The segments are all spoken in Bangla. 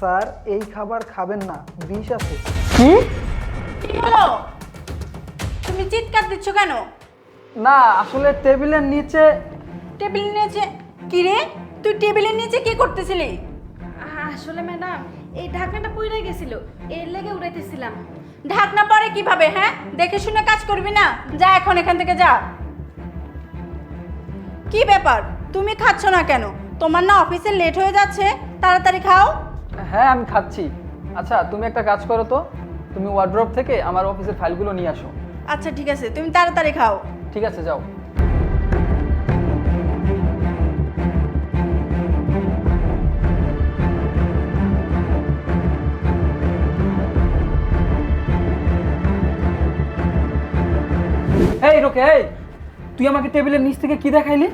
স্যার এই খাবার খাবেন না, বিষ আছে। কি? কি হলো? তুমি চিৎকার দিচ্ছ কেন? না আসলে টেবিলের নিচে। টেবিলের নিচে? কি রে, তুই টেবিলের নিচে কি করতেছিলি? আসলে ম্যাডাম এই ঢাকনাটা পড়ে গেছিল, এর লেগে উড়াইতেছিলাম। ঢাকনা পরে কিভাবে? হ্যাঁ, দেখে শুনে কাজ করবি না? যা এখন এখান থেকে যা। কি ব্যাপার, তুমি খাচ্ছ না কেন? তোমার না অফিসে লেট হয়ে যাচ্ছে, তাড়াতাড়ি খাও। হ্যাঁ আমি খাচ্ছি। আচ্ছা তুমি একটা কাজ করো তো, তুমি ওয়ার্ড্রপ থেকে আমার অফিসের ফাইলগুলো নিয়ে আসো। আচ্ছা ঠিক আছে, তুমি তাড়াতাড়ি খাও। ঠিক আছে যাও। এই রোকে, এই তুই আমাকে টেবিলের নিচ থেকে কি দেখাইলি?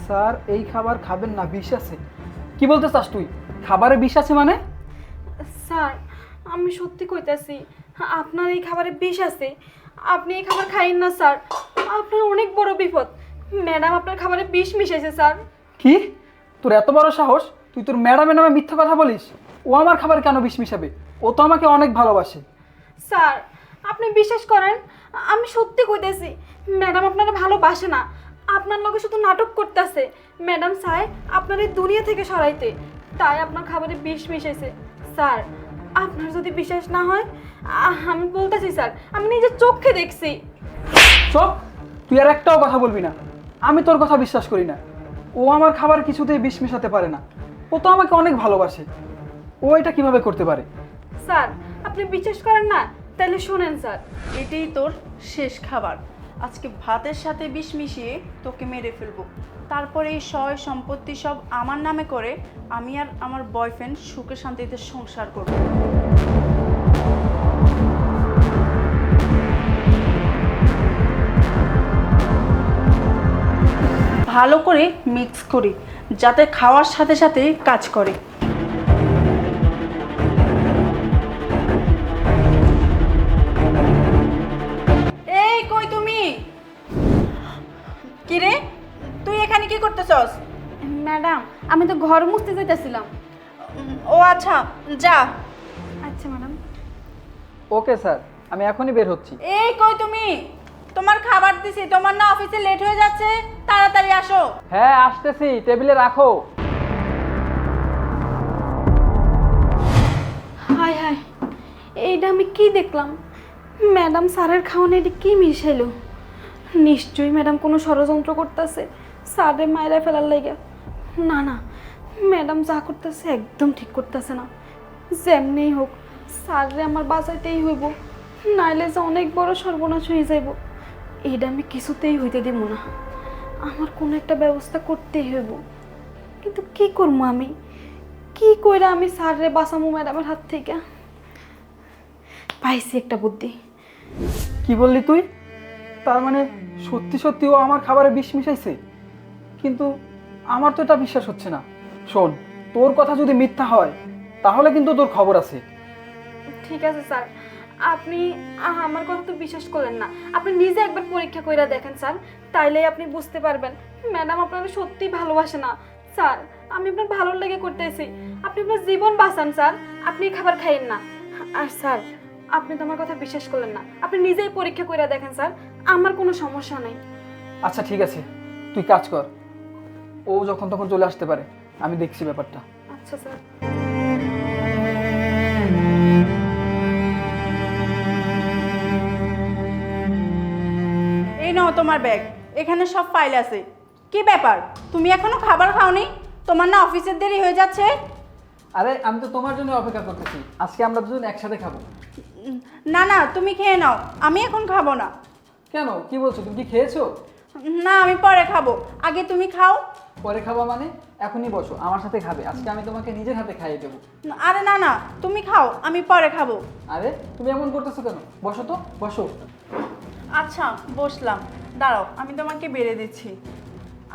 স্যার এই খাবার খাবেন না, বিষ আছে। কি বলতে চাস তুই? খাবারে বিষ আছে মানে? স্যার আমি সত্যি কইতাছি, আপনার এই খাবারে বিষ আছে। আপনি এই খাবার খাইন না স্যার, আপনার অনেক বড় বিপদ। ম্যাডাম আপনার খাবারে বিষ মিশাইছে স্যার। কি? তোর এত বড় সাহস, তুই তোর ম্যাডামের নামে মিথ্যা কথা বলিস? ও আমার খাবার কেন বিষ মিশাবে? ও তো আমাকে অনেক ভালোবাসে। স্যার আপনি বিশ্বাস করেন, আমি সত্যি কইতেছি, ম্যাডাম আপনারা ভালোবাসে না, আপনার লগে শুধু নাটক করতেছে। ম্যাডাম চায় আপনার এই দুনিয়া থেকে সরাইতে, তাই আপনার খাবারে বিষ মিশাইছে। স্যার আপনার যদি বিশ্বাস না হয়, আমি বলতেছি স্যার, আমি নিজের চোখে দেখছি। চুপ, তুই আর একটাও কথা বলবি না। আমি তোর কথা বিশ্বাস করি না। ও আমার খাবার কিছুতেই বিষ মিশাতে পারে না। ও তো আমাকে অনেক ভালোবাসে। ও এটা কিভাবে করতে পারে? স্যার আপনি বিশ্বাস করেন না, তাহলে শোনেন স্যার। এটাই তোর শেষ খাবার। আজকে ভাতের সাথে বিষ মিশিয়ে তোকে মেরে ফেলবো। তারপরে এই সয় সম্পত্তি সব আমার নামে করে আমি আর আমার বয়ফ্রেন্ড সুখে শান্তিতে সংসার করব। ভালো করে মিক্স করি যাতে খাওয়ার সাথে সাথে কাজ করে। এই কই তুমি? কি রে, তুই এখানে কি করতেছস? ম্যাডাম আমি তো ঘর মুছতে যাইতেছিলাম। ও আচ্ছা, যা। আচ্ছা ম্যাডাম। ওকে স্যার, আমি এখনই বের হচ্ছি। এই কই তুমি? তোমার খাবার দিছি, তোমার না অফিসে লেট হয়ে যাচ্ছে, তাড়াতাড়ি আসো। হ্যাঁ আসতেছি, টেবিলে রাখো। হায় হায়, এইটা আমি কি দেখলাম? ম্যাডাম স্যারের খাওয়ানো এটা কি মিশাইলো? নিশ্চয়ই ম্যাডাম কোনো ষড়যন্ত্র করতেছে স্যারের মায়েরা ফেলার লাগে। না না, ম্যাডাম যা করতেছে একদম ঠিক করতেছে না। যেমনি হোক স্যাররে আমার বাঁচাইতেই হইব, নাইলে যে অনেক বড় সর্বনাশ হয়ে যাইব। এইটা আমি কিছুতেই হইতে দিব না। আমার কোনো একটা ব্যবস্থা করতেই হইব, কিন্তু কি করবো আমি? কি কইরা আমি স্যাররে বাঁচামু ম্যাডামের হাত থেকে? পাইছি একটা বুদ্ধি। কি বললি তুই? তার মানে সত্যি সত্যি ও আমার খাবারে বিষ মিশাইছে? কিন্তু আমার তো এটা বিশ্বাস হচ্ছে না। শোন, তোর কথা যদি মিথ্যা হয় তাহলে কিন্তু তোর খবর আছে। ঠিক আছে স্যার, আপনি আমার কথা তো বিশ্বাস করলেন না, আপনি নিজে একবার পরীক্ষা কইরা দেখেন স্যার, তাইলেই আপনি বুঝতে পারবেন ম্যাডাম আপনাকে সত্যিই ভালোবাসে না। স্যার আমি আপনার ভালোর লেগে করতেছি, আপনি আপনার জীবন বাঁচান স্যার, আপনি খাবার খাইয়েন না। আর স্যার আপনি তো আমার কথা বিশ্বাস করলেন না, আপনি নিজেই পরীক্ষা কইরা দেখেন স্যার, আমার কোনো সমস্যা নেই। আচ্ছা ঠিক আছে, তুই কাজ কর। ও যখন তখন চলে আসতে পারে, আমি দেখছি ব্যাপারটা। আচ্ছা স্যার। এই নাও তোমার ব্যাগ, এখানে সব ফাইল আছে। কি ব্যাপার, তুমি এখনো খাবার খাওনি? তোমার না অফিসের দেরি হয়ে যাচ্ছে? আরে আমি তো তোমার জন্য অপেক্ষা করতেছি, আজকে আমরা দুজন একসাথে খাবো। না না, তুমি খেয়ে নাও, আমি এখন খাবো না। কেন, কি বলছো? তুমি কি খেয়েছো? না, আমি পরে খাবো, আগে তুমি খাও। পরে খাবো মানে? এখনই বসো, আমার সাথে খাবে। আজকে আমি তোমাকে নিজের হাতে খাইয়ে দেবো। আরে না না, তুমি খাও, আমি পরে খাবো। আরে তুমি এমন করতেছো কেন? বসো তো, বসো। আচ্ছা বসলাম, দাঁড়াও আমি তোমাকে বেড়ে দিচ্ছি।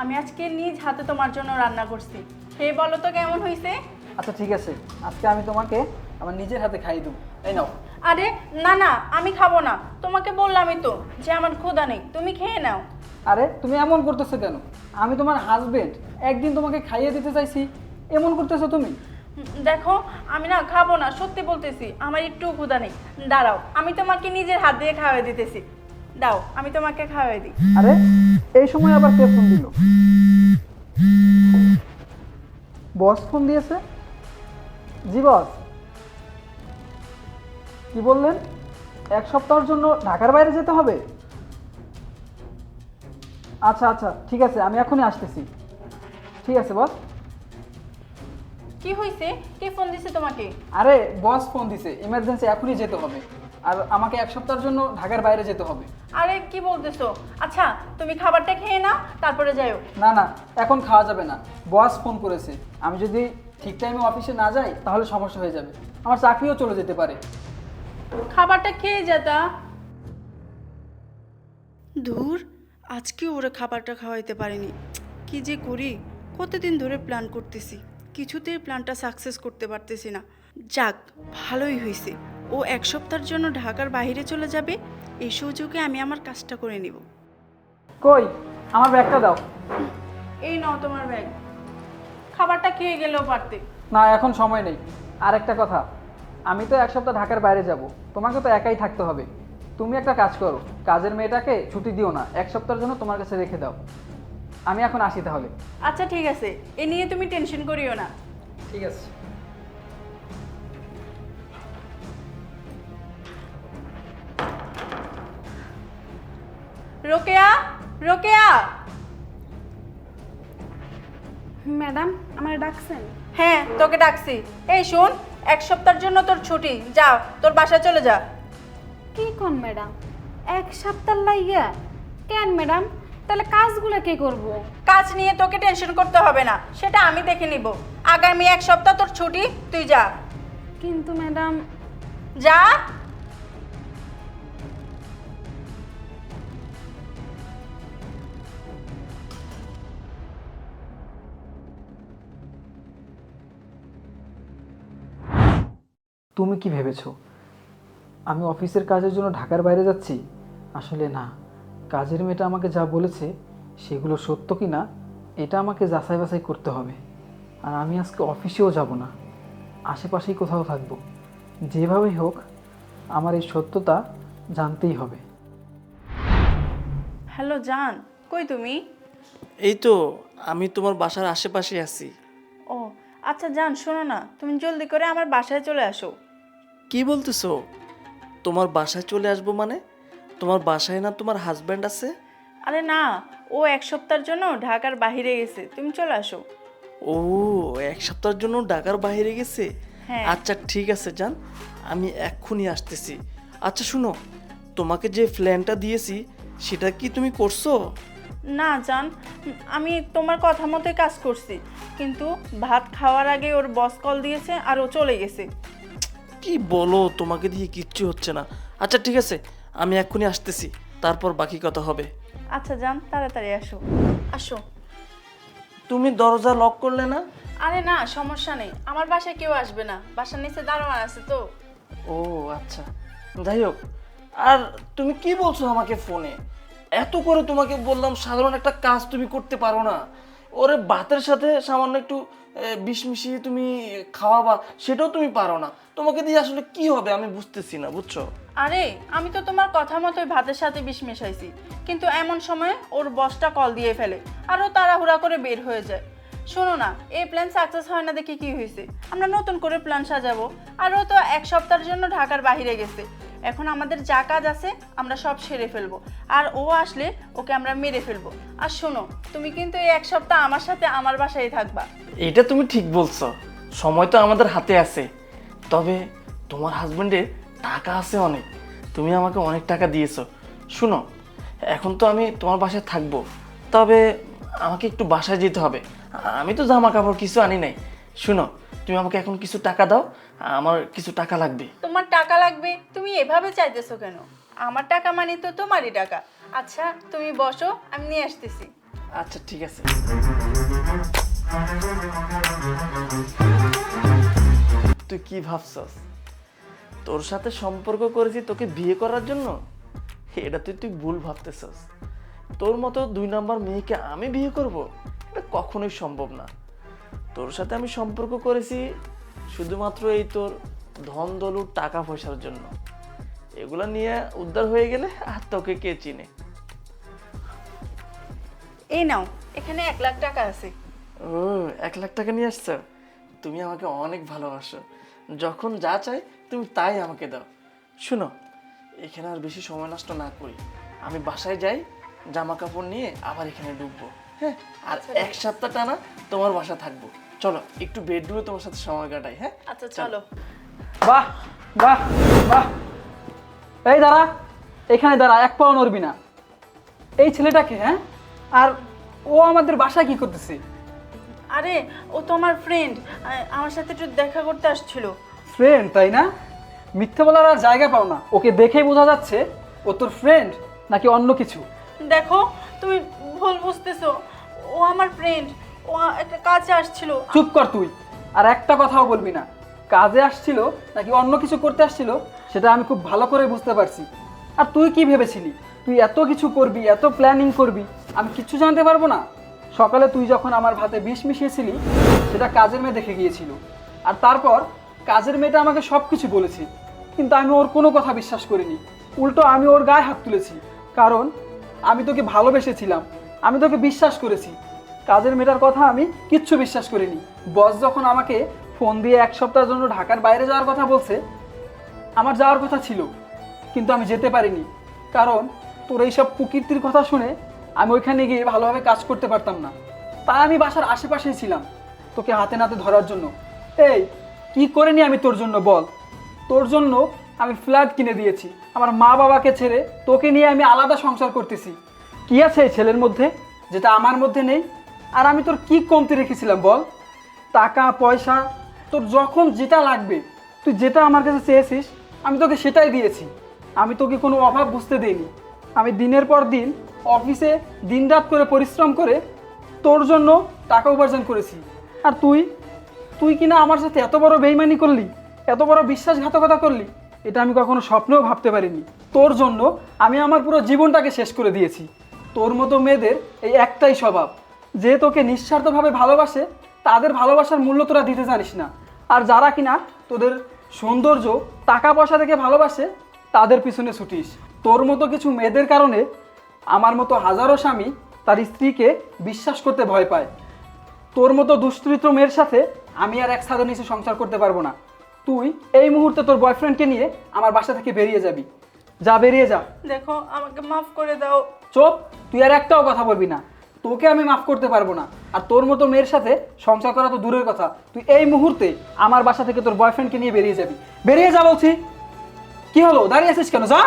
আমি আজকে নিজ হাতে তোমার জন্য রান্না করছি, খেয়ে বলো তো কেমন হয়েছে। আচ্ছা ঠিক আছে, আজকে আমি তোমাকে আমার নিজের হাতে খাইয়ে দেবো। এই নাও। আরে না না, আমি খাবো না, তোমাকে বললামই তো যে আমার ক্ষুধা নেই, তুমি খেয়ে নাও। আরে তুমি এমন করতেছো কেন? আমি তোমার হাজবেন্ড, একদিন তোমাকে খাইয়ে দিতে চাইছি, এমন করতেছো তুমি? দেখো আমি না খাবো না, সত্যি বলতেছি, আমার একটু ক্ষুধা নেই। দাঁড়াও, আমি তোমাকে নিজের হাত দিয়ে খাওয়াই দিতেছি। দাও, আমি তোমাকে খাওয়াই দিই। আরে এই সময় আবার কে ফোন দিল? বস ফোন দিয়েছে? জি বস। কি বললেন? 1 সপ্তাহের জন্য ঢাকার বাইরে যেতে হবে? আচ্ছা আচ্ছা ঠিক আছে, আমি এখনই আসতেছি। ঠিক আছে বস। কি হয়েছে? কে ফোন দিছে তোমাকে? আরে বস ফোন দিছে, ইমার্জেন্সি এখনই যেতে হবে, আর আমাকে 1 সপ্তাহের জন্য ঢাকার বাইরে যেতে হবে। আরে কি বলতেছো? আচ্ছা তুমি খাবারটা খেয়ে নাও, তারপরে যাইও। না না, এখন খাওয়া যাবে না, বস ফোন করেছে। আমি যদি ঠিক টাইমে অফিসে না যাই তাহলে সমস্যা হয়ে যাবে, আমার চাকরিও চলে যেতে পারে। খাবারটা খেয়ে যেতা। দূর, আজকে ওরা খাবারটা খাওয়াইতে পারিনি। কি যে করি, কতদিন ধরে প্ল্যান করতেছি, কিছুতেই প্ল্যানটা সাকসেস করতে পারতেছি না। যাক, ভালোই হয়েছে, ও 1 সপ্তাহের জন্য ঢাকার বাইরে চলে যাবে, এই সুযোগে আমি আমার কাজটা করে নিব। কই, আমার ব্যাগটা দাও। এই নাও তোমার ব্যাগ। খাবারটা খেয়ে গেলেও পারতে। না এখন সময় নেই। আর একটা কথা, আমি তো 1 সপ্তাহ ঢাকার বাইরে যাব, তোমাকে তো একাই থাকতে হবে। তুমি একটা কাজ করো, কাজের মেয়েটাকে ছুটি দিও না, 1 সপ্তাহের জন্য তোমার কাছে রেখে দাও। আমি এখন আসি তাহলে। আচ্ছা ঠিক আছে, এ নিয়ে তুমি টেনশন করিও না। ঠিক আছে। রোকেয়া, রোকেয়া। ম্যাডাম আমার ডাকছেন? হ্যাঁ তোকে ডাকছি। এই শোন, 1 সপ্তাহের জন্য তোর ছুটি, যা তোর বাসায় চলে যা। কি কোন ম্যাডাম? 1 সপ্তাহ লাইয়া? কেন ম্যাডাম, তাহলে কাজগুলো কে করব? কাজ নিয়ে তোকে টেনশন করতে হবে না, সেটা আমি দেখে নিব। আগামী 1 সপ্তাহ তোর ছুটি, তুই যা। কিন্তু ম্যাডাম, যা। তুমি কি ভেবেছো আমি অফিসের কাজের জন্য ঢাকার বাইরে যাচ্ছি? আসলে না, কাজের মেয়েটা আমাকে যা বলেছে সেগুলো সত্য কি না এটা আমাকে যাচাই বাছাই করতে হবে। আর আমি আজকে অফিসেও যাব না, আশেপাশেই কোথাও থাকবো। যেভাবেই হোক আমার এই সত্যতা জানতেই হবে। হ্যালো জান, কই তুমি? এই তো আমি তোমার বাসার আশেপাশে আছি। ও আচ্ছা জান, শোনো না, তুমি জলদি করে আমার বাসায় চলে আসো। কি বলতেছো? তোমার বাসায় চলে আসবো মানে? তোমার বাসায় না তোমার হাজব্যান্ড আছে? আরে না, ও 1 সপ্তাহের জন্য ঢাকার বাইরে গেছে, তুমি চলে আসো। ও 1 সপ্তাহের জন্য ঢাকার বাইরে গেছে? হ্যাঁ। আচ্ছা ঠিক আছে জান, আমি এক্ষুনি আসতেছি। আচ্ছা শুনো, তোমাকে যে প্ল্যানটা দিয়েছি সেটা কি তুমি করছো? না জান, আমি তোমার কথা মতোই কাজ করছি, কিন্তু ভাত খাওয়ার আগে ওর বস কল দিয়েছে আর ও চলে গেছে। কি বলো, তোমাকে দিয়ে কিচ্ছু হচ্ছে না। আচ্ছা ঠিক আছে, আমি এক্ষুনি আসতেছি, তারপর বাকি কথা হবে। আচ্ছা জান, তাড়াতাড়ি আসো। আসো। তুমি দরজা লক করলে না? আরে না, সমস্যা নেই, আমার বাসায় কেউ আসবে না, বাসার নিচে দারোয়ান আছে তো। ও আচ্ছা, যাই হোক। আর তুমি কি বলছো আমাকে ফোনে? এত করে তোমাকে বললাম, সাধারণ একটা কাজ তুমি করতে পারো না? ওরে ভাতের সাথে সামান্য একটু বিষ মিশিয়ে তুমি খাওয়াবা, সেটাও তুমি পারো না। তোমাকে দিয়ে আসলে কি হবে আমি বুঝতেছি না, বুঝছো? আরে আমি তো তোমার কথা মতোই ভাতের সাথে বিষ মেশাইছি, কিন্তু এমন সময় ওর বসটা কল দিয়ে ফেলে আর ও তাড়াহুড়া করে বের হয়ে যায়। শোনো না, এই প্ল্যান সাকসেস হয় না দেখে কি হয়েছে, আমরা নতুন করে প্ল্যান সাজাবো। আর ও তো 1 সপ্তাহের জন্য ঢাকার বাইরে গেছে, এখন আমাদের যা কাজ আছে আমরা সব সেরে ফেলবো, আর ও আসলে ওকে আমরা মেরে ফেলবো। আর শোনো, তুমি কিন্তু এই 1 সপ্তাহ আমার সাথে আমার বাসায় থাকবা। এটা তুমি ঠিক বলছো, সময় তো আমাদের হাতে আছে। তবে তোমার হাজবেন্ডের টাকা আছে অনেক, তুমি আমাকে অনেক টাকা দিয়েছো। শুনো, এখন তো আমি তোমার বাসায় থাকবো, তবে আমাকে একটু বাসায় যেতে হবে। আমি তো জামা কাপড় কিছু আনি নাই। শুনো, তুমি আমাকে এখন কিছু টাকা দাও, আমার কিছু টাকা লাগবে। তোমার টাকা লাগবে? তুমি এভাবে চাইতেছো কেন? আমার টাকা মানে তো তোমারই টাকা। আচ্ছা তুমি বসো, আমি নিয়ে আসতেছি। আচ্ছা ঠিক আছে। তুই কি ভাবছস তোর সাথে সম্পর্ক করেছি তোকে বিয়ে করার জন্য? এটা তুই ভুল ভাবতেছস। তোর মতো 2 নম্বর মেয়েকে আমি বিয়ে করব, এটা কখনোই সম্ভব না। তোর সাথে আমি সম্পর্ক করেছি শুধুমাত্র এই তোর ধন দৌলত টাকা পয়সার জন্য। এগুলা নিয়ে উদ্ধার হয়ে গেলে আর তোকে কে চিনে। এই নাও, এখানে 1 লাখ টাকা আছে। ও, 1 লাখ টাকা নিয়ে আসছো? তুমি আমাকে অনেক ভালোবাসো, যখন যা চাই তুমি তাই আমাকে দাও। শুনো, এখানে আর বেশি সময় নষ্ট না করি, আমি বাসায় যাই, জামা কাপড় নিয়ে আবার এখানে ঢুকবো। হ্যাঁ, আর 1 সপ্তাহ টানা তোমার বাসা থাকবো। চলো একটু বেডরুমে তোমার সাথে সময় কাটাই। হ্যাঁ আচ্ছা চলো। বাহ বাহ বাহ, এই দাঁড়া, এখানে দাঁড়া, এক পাও নড়বি না। এই ছেলেটাকে, হ্যাঁ, আর ও আমাদের বাসায় কি করতেছে? আরে ও তো আমার ফ্রেন্ড, আমার সাথে একটু দেখা করতে আসছিল। ফ্রেন্ড, তাই না? মিথ্যে বলার আর জায়গা পাও না। ওকে দেখেই বোঝা যাচ্ছে ও তোর ফ্রেন্ড নাকি অন্য কিছু। দেখো, তুমি ভুল বুঝতেছো, ও আমার ফ্রেন্ড, ও একটা কাজে আসছিল। চুপ কর তুই, আর একটা কথাও বলবি না। কাজে আসছিল নাকি অন্য কিছু করতে আসছিল সেটা আমি খুব ভালো করে বুঝতে পারছি। আর তুই কি ভেবেছিলি তুই এত কিছু করবি, এত প্ল্যানিং করবি, আমি কিচ্ছু জানতে পারবো না? সকালে তুই যখন আমার ভাতে বিষ মিশিয়েছিলি সেটা কাজের মেয়ে দেখে গিয়েছিল, আর তারপর কাজের মেয়েটা আমাকে সব কিছু বলেছে, কিন্তু আমি ওর কোনো কথা বিশ্বাস করিনি। উল্টো আমি ওর গায়ে হাত তুলেছি, কারণ আমি তোকে ভালোবেসেছিলাম, আমি তোকে বিশ্বাস করেছি। কাজের মেয়েটার কথা আমি কিচ্ছু বিশ্বাস করিনি। বস যখন আমাকে ফোন দিয়ে 1 সপ্তাহের জন্য ঢাকার বাইরে যাওয়ার কথা বলছে, আমার যাওয়ার কথা ছিল, কিন্তু আমি যেতে পারিনি, কারণ তোর এইসব কুকীর্তির কথা শুনে আমি ওইখানে গিয়ে ভালোভাবে কাজ করতে পারতাম না। তাই আমি বাসার আশেপাশেই ছিলাম তোকে হাতে নাতে ধরার জন্য। এই কি করিনি আমি তোর জন্য বল? তোর জন্য আমি ফ্ল্যাট কিনে দিয়েছি, আমার মা বাবাকে ছেড়ে তোকে নিয়ে আমি আলাদা সংসার করতেছি। কি আছে এই ছেলের মধ্যে যেটা আমার মধ্যে নেই? আর আমি তোর কি কমতি রেখেছিলাম বল? টাকা পয়সা, তোর যখন যেটা লাগবে, তুই যেটা আমার কাছে চেয়েছিস আমি তোকে সেটাই দিয়েছি। আমি তোকে কোনো অভাব বুঝতে দিইনি। আমি দিনের পর দিন অফিসে দিনরাত করে পরিশ্রম করে তোর জন্য টাকা উপার্জন করেছি। আর তুই কিনা আমার সাথে এত বড় বেইমানি করলি, এত বড় বিশ্বাসঘাতকতা করলি, এটা আমি কখনো স্বপ্নেও ভাবতে পারিনি। তোর জন্য আমি আমার পুরো জীবনটাকে শেষ করে দিয়েছি। তোর মতো মেয়েদের এই একটাই স্বভাব, যে তোকে নিঃস্বার্থভাবে ভালোবাসে তাদের ভালোবাসার মূল্য তোরা দিতে জানিস না। আর যারা কিনা তোদের সৌন্দর্য টাকা পয়সা দেখে ভালোবাসে তাদের পিছনে ছুটিস। তোর মতো কিছু মেয়েদের কারণে আমার মতো হাজারো স্বামী তার স্ত্রীকে বিশ্বাস করতে ভয় পায়। তোর মতো দুশ্চরিত্র মেয়ের সাথে আমি আর এক ছাদের নিচে সংসার করতে পারবো না। তুই এই মুহূর্তে তোর বয়ফ্রেন্ডকে নিয়ে আমার বাসা থেকে বেরিয়ে যাবি। যা, বেরিয়ে যা। দেখো, আমাকে মাফ করে দাও। চুপ, তুই আর একটাও কথা বলবি না। তোকে আমি মাফ করতে পারবো না, আর তোর মতো মেয়ের সাথে সংসার করা তো দূরের কথা, তুই এই মুহূর্তে আমার বাসা থেকে তোর বয়ফ্রেন্ডকে নিয়ে বেরিয়ে যাবি। বেরিয়ে যা বলছি। কি হলো, দাঁড়িয়ে আছিস কেন? যা।